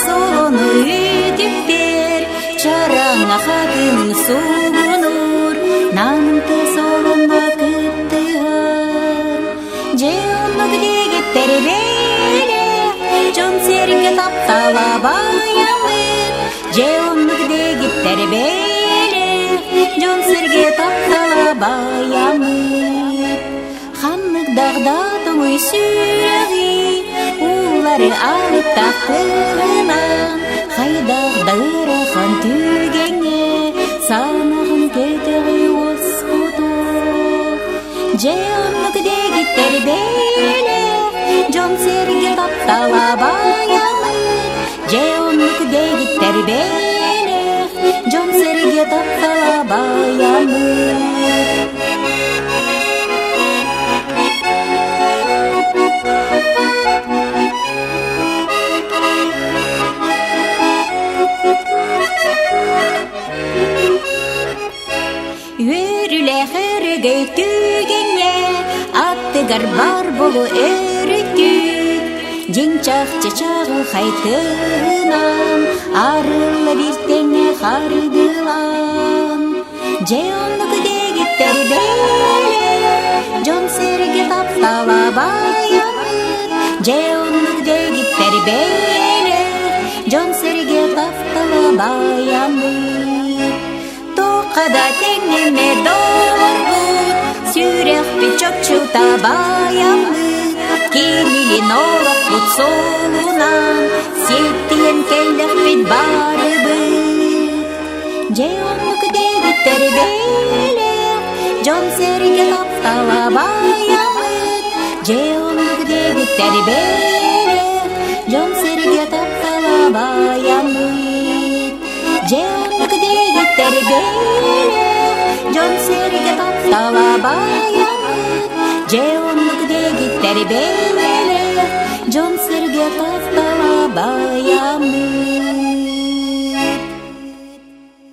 соны үтүптер чараңа хатын сугунур намты солонга кыттыгар же оннук дегиттер бейле жон серинге таптала баямыр же оннук дегиттер бейле жон серге таптала баямыр ханнык дагда тоңой сүрәги улары алып тактыгынан хайдагдыра хан түгеңе санагын кетеги оскуту же оннук дегиттер бейле жон серге таптала баямыр же оннук дегиттер бейле жон серге таптала баямыр Өрүләхәргә түгеңе аттыгар бар болу өрүтүк Жеңчақ чачағы хайтынан арылы биртеңе хардылан же оннук дегиттер бейле жон серге таптала баямыр же оннук дегиттер бейле жон серге таптала баямыр токада теңеме дорбут сүрэх пичок чута баямыр кемили норок бут солунан сеттиен келдэх бит барыбыт же оннук дегиттер бейле жон серге таптала баямыр же оннук дегиттер бейле жон серге таптала баямыр же оннук дегиттер бейле жон серге таптала баямыр же оннук дегиттер бейле жон серге таптала баямыр